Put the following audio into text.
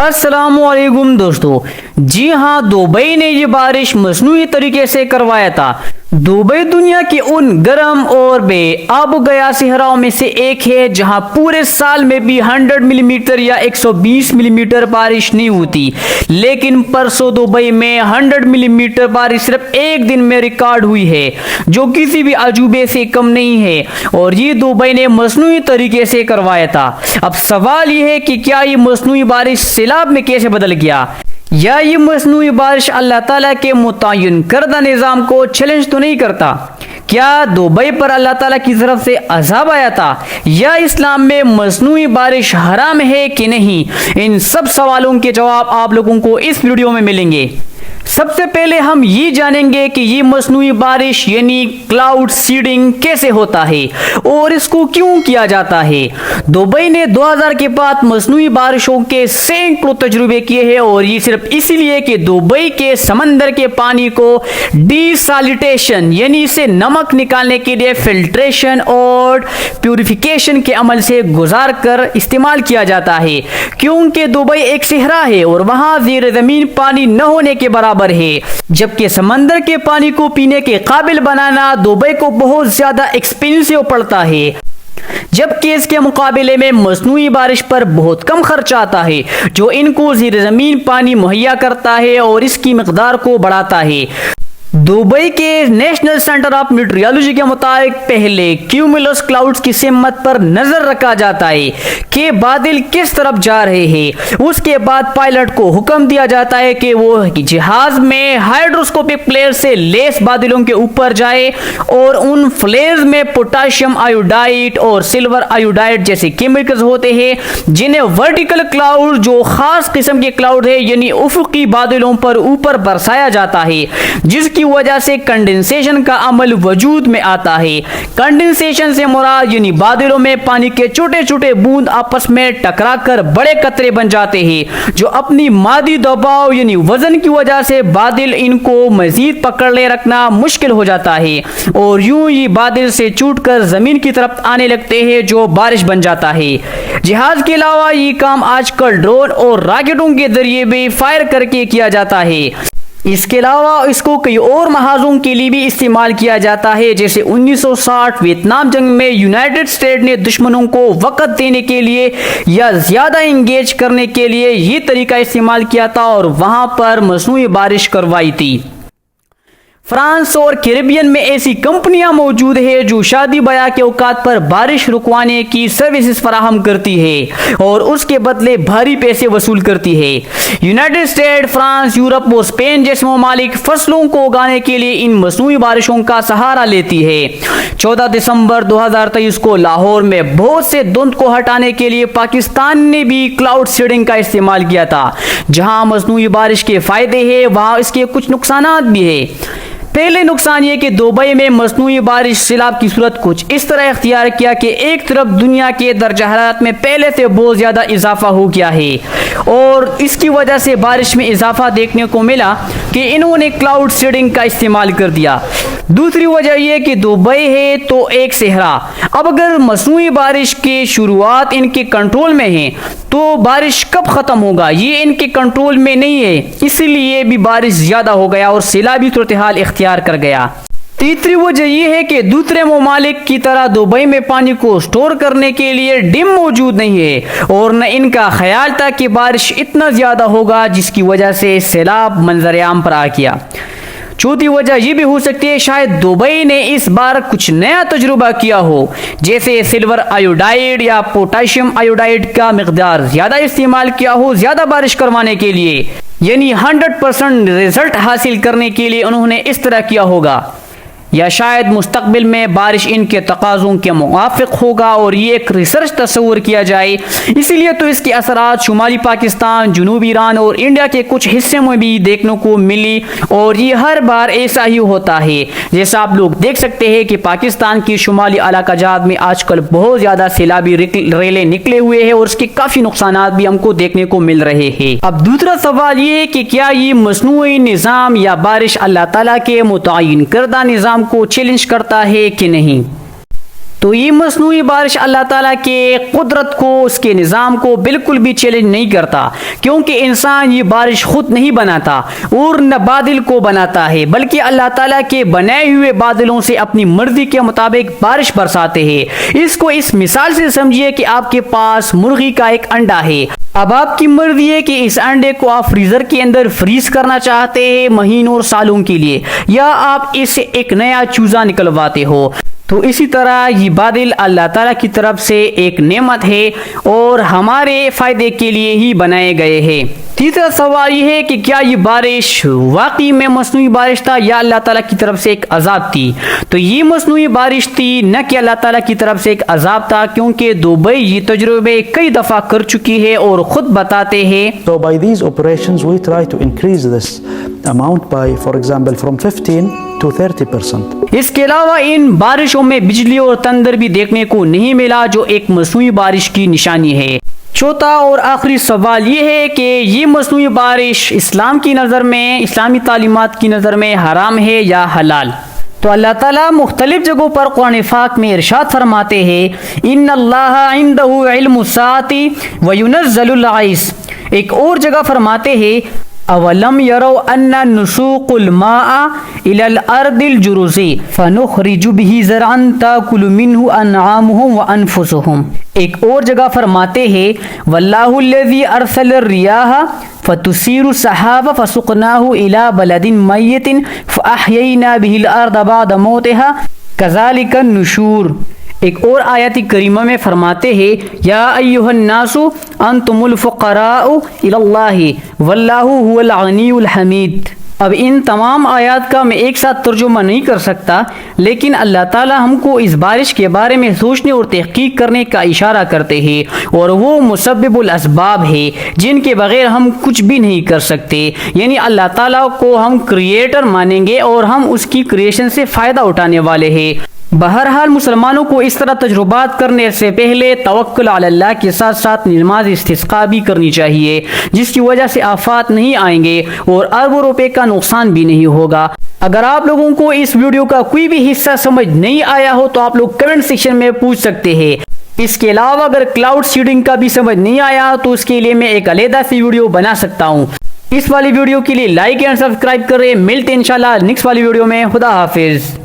अस्सलाम वालेकुम दोस्तों। जी हाँ, दुबई ने ये बारिश मसनूई तरीके से करवाया था। दुबई दुनिया के उन गर्म और बेआबोगया सहराओं में से एक है जहां पूरे साल में भी 100 मिलीमीटर या 120 मिलीमीटर बारिश नहीं होती, लेकिन परसों दुबई में 100 मिलीमीटर बारिश सिर्फ एक दिन में रिकॉर्ड हुई है, जो किसी भी अजूबे से कम नहीं है। और ये दुबई ने मसनूई तरीके से करवाया था। अब सवाल ये है कि क्या ये मसनूई बारिश सैलाब में कैसे बदल गया, या ये मसनूई बारिश अल्लाह ताला के मुतय्यन करदा निज़ाम को चैलेंज तो नहीं करता? क्या दुबई पर अल्लाह ताला की तरफ से अज़ाब आया था, या इस्लाम में मसनूई बारिश हराम है कि नहीं? इन सब सवालों के जवाब आप लोगों को इस वीडियो में मिलेंगे। सबसे पहले हम ये जानेंगे कि ये मसनूई बारिश यानी क्लाउड सीडिंग कैसे होता है और इसको क्यों किया जाता है। दुबई ने 2000 के बाद मसनूई बारिशों के सैकड़ों तजुर्बे किए हैं, और ये सिर्फ इसीलिए कि दुबई के समंदर के पानी को डिसैलिटेशन यानी इसे नमक निकालने के लिए फिल्ट्रेशन और प्यूरिफिकेशन के अमल से गुजार कर इस्तेमाल किया जाता है, क्योंकि दुबई एक सहरा है और वहां ज़ेर ज़मीन पानी न होने के बराबर है। जबकि समंदर के पानी को पीने के काबिल बनाना दुबई को बहुत ज्यादा एक्सपेंसिव पड़ता है, जबकि इसके मुकाबले में मसनूई बारिश पर बहुत कम खर्चा आता है, जो इनको ज़ेर ज़मीन पानी मुहैया करता है और इसकी मिकदार को बढ़ाता है। दुबई के नेशनल सेंटर ऑफ मीटरोलॉजी के मुताबिक पहले क्यूमुलस क्लाउड्स की सिमत पर नजर रखा जाता है कि बादल किस तरफ जा रहे हैं। उसके बाद पायलट को हुक्म दिया जाता है कि वो जहाज में हाइड्रोस्कोपिक फ्लेयर से लेस बादलों के ऊपर जाए और उन फ्लेयर्स में पोटाशियम आयोडाइड और सिल्वर आयोडाइड जैसे केमिकल्स होते हैं, जिन्हें वर्टिकल क्लाउड जो खास किस्म के क्लाउड है यानी उफुकी बादलों पर ऊपर बरसाया जाता है, जिसकी वजह से कंडेंसेशन का अमल वजूद में आता है। कंडेंसेशन से मुराद यानी बादलों में पानी के छोटे छोटे बूंद आपस में टकराकर बड़े कतरे बन जाते हैं, जो अपनी मादी दबाव यानी वजन की वजह से बादल इनको मजीद पकड़े रखना मुश्किल हो जाता है, और यूं ही बादल से छूटकर जमीन की तरफ आने लगते हैं, जो बारिश बन जाता है। जहाज के अलावा ये काम आजकल ड्रोन और रॉकेटों के जरिए भी फायर करके किया जाता है। इसके अलावा इसको कई और महाजों के लिए भी इस्तेमाल किया जाता है, जैसे 1960 वियतनाम जंग में यूनाइटेड स्टेट ने दुश्मनों को वक़्त देने के लिए या ज़्यादा इंगेज करने के लिए ये तरीका इस्तेमाल किया था और वहाँ पर मसनूई बारिश करवाई थी। फ्रांस और कैरिबियन में ऐसी कंपनियां मौजूद है जो शादी ब्याह के औकात पर बारिश रुकवाने की सर्विसेज फराहम करती है और उसके बदले भारी पैसे वसूल करती है। यूनाइटेड स्टेट, फ्रांस, यूरोप और स्पेन जैसे ममालिक फसलों को उगाने के लिए इन मसनूई बारिशों का सहारा लेती है। 14 दिसंबर 2023 को लाहौर में बहुत से धुंध को हटाने के लिए पाकिस्तान ने भी क्लाउड सीडिंग का इस्तेमाल किया था। जहां मसनूई बारिश के फायदे हैं, वहां इसके कुछ नुकसानात भी है। पहले नुकसान ये कि दुबई में मसनूई बारिश सैलाब की सूरत कुछ इस तरह इख्तियार किया कि एक तरफ दुनिया के दर्जा हरारत में पहले से बहुत ज़्यादा इजाफा हो गया है, और इसकी वजह से बारिश में इजाफा देखने को मिला कि इन्होंने क्लाउड सीडिंग का इस्तेमाल कर दिया। दूसरी वजह यह कि दुबई है तो एक सहरा। अब अगर मसनूई बारिश की शुरुआत इनके कंट्रोल में है तो बारिश कब ख़त्म होगा ये इनके कंट्रोल में नहीं है, इसलिए भी बारिश ज़्यादा हो गया और सैलाबी सूरत हाल इख्तियार कर गया। तीसरी वजह यह है कि दूसरे ममालिक की तरह दुबई में पानी को स्टोर करने के लिए डैम मौजूद नहीं है, और न इनका ख्याल था कि बारिश इतना ज़्यादा होगा जिसकी वजह से सैलाब मंजर आम पर आ गया। चौथी वजह यह भी हो सकती है शायद दुबई ने इस बार कुछ नया तजुर्बा किया हो, जैसे सिल्वर आयोडाइड या पोटाशियम आयोडाइड का मिकदार ज़्यादा इस्तेमाल किया हो ज़्यादा बारिश करवाने के लिए, यानी 100% रिजल्ट हासिल करने के लिए उन्होंने इस तरह किया होगा। या शायद मुस्तकबिल में बारिश इनके तकाज़ों के मुवाफिक होगा और ये एक रिसर्च तस्वूर किया जाए, इसीलिए तो इसके असरात शुमाली पाकिस्तान, जनूबी ईरान और इंडिया के कुछ हिस्से में भी देखने को मिली, और ये हर बार ऐसा ही होता है। जैसा आप लोग देख सकते हैं कि पाकिस्तान की शुमाली इलाकाजात में आजकल बहुत ज़्यादा सैलाबी रेले निकले हुए हैं और उसके काफ़ी नुकसान भी हमको देखने को मिल रहे हैं। अब दूसरा सवाल ये है कि क्या ये मसनूई निज़ाम या बारिश अल्लाह ताला के मुतय्यन करदा निज़ाम को चैलेंज करता है कि नहीं? تو یہ مصنوعی بارش اللہ تعالیٰ کے قدرت کو، اس کے نظام کو بالکل بھی چیلنج نہیں کرتا، کیونکہ انسان یہ بارش خود نہیں بناتا اور نہ بادل کو بناتا ہے، بلکہ اللہ تعالیٰ کے بنائے ہوئے بادلوں سے اپنی مرضی کے مطابق بارش برساتے ہیں۔ اس کو اس مثال سے سمجھیے کہ آپ کے پاس مرغی کا ایک انڈا ہے، اب آپ کی مرضی ہے کہ اس انڈے کو آپ فریزر کے اندر فریز کرنا چاہتے ہیں مہینوں اور سالوں کے لیے، یا آپ اس سے ایک نیا چوزا نکلواتے ہو۔ تو اسی طرح یہ بادل اللہ تعالیٰ کی طرف سے ایک نعمت ہے اور ہمارے فائدے کے لیے ہی بنائے گئے ہیں۔ تیسرا سوال یہ ہے کہ کیا یہ بارش واقعی میں مصنوعی بارش تھا یا اللہ تعالیٰ کی طرف سے ایک عذاب تھی؟ تو یہ مصنوعی بارش تھی، نہ کہ اللہ تعالیٰ کی طرف سے ایک عذاب تھا، کیونکہ دبئی یہ تجربے کئی دفعہ کر چکی ہے اور خود بتاتے ہیں۔ So by these operations we try to increase this amount by, for example, from 15 to 30%. اس کے علاوہ ان بارشوں میں بجلی اور تندر بھی دیکھنے کو نہیں ملا، جو ایک مصنوعی بارش کی نشانی ہے۔ چوتھا اور آخری سوال یہ ہے کہ یہ مصنوعی بارش اسلام کی نظر میں، اسلامی تعلیمات کی نظر میں حرام ہے یا حلال؟ تو اللہ تعالیٰ مختلف جگہوں پر قرآن پاک میں ارشاد فرماتے ہیں، ان اللہ عندہ علم الساعۃ وینزل الغیث۔ ایک اور جگہ فرماتے ہیں، اولم یروا انا نسوق الماء الى الارض الجرز فنخرج به زرعا تاکل منه انعامهم وانفسهم۔ ایک اور جگہ فرماتے ہیں، واللہ الذی ارسل الریاح فتثیر السحاب فسقناه الى بلد میت فاحیینا به الارض بعد موتها کذالک النشور۔ ایک اور آیت کریمہ میں فرماتے ہیں، یا ایھا الناس انتم الفقراء الی اللہ واللہ هو الغنی الحمید۔ اب ان تمام آیات کا میں ایک ساتھ ترجمہ نہیں کر سکتا، لیکن اللہ تعالیٰ ہم کو اس بارش کے بارے میں سوچنے اور تحقیق کرنے کا اشارہ کرتے ہیں، اور وہ مسبب الاسباب ہے جن کے بغیر ہم کچھ بھی نہیں کر سکتے، یعنی اللہ تعالیٰ کو ہم کریٹر مانیں گے اور ہم اس کی کریشن سے فائدہ اٹھانے والے ہیں۔ بہرحال مسلمانوں کو اس طرح تجربات کرنے سے پہلے توکل علی اللہ کے ساتھ ساتھ نماز استسقاء بھی کرنی چاہیے، جس کی وجہ سے آفات نہیں آئیں گے اور اربوں روپے کا نقصان بھی نہیں ہوگا۔ اگر آپ لوگوں کو اس ویڈیو کا کوئی بھی حصہ سمجھ نہیں آیا ہو تو آپ لوگ کمنٹ سیکشن میں پوچھ سکتے ہیں۔ اس کے علاوہ اگر کلاؤڈ سیڈنگ کا بھی سمجھ نہیں آیا تو اس کے لیے میں ایک علیحدہ سی ویڈیو بنا سکتا ہوں۔ اس والی ویڈیو کے لیے لائک اینڈ سبسکرائب کریں۔ ملتے ہیں انشاءاللہ نیکسٹ والی ویڈیو میں۔ خدا حافظ۔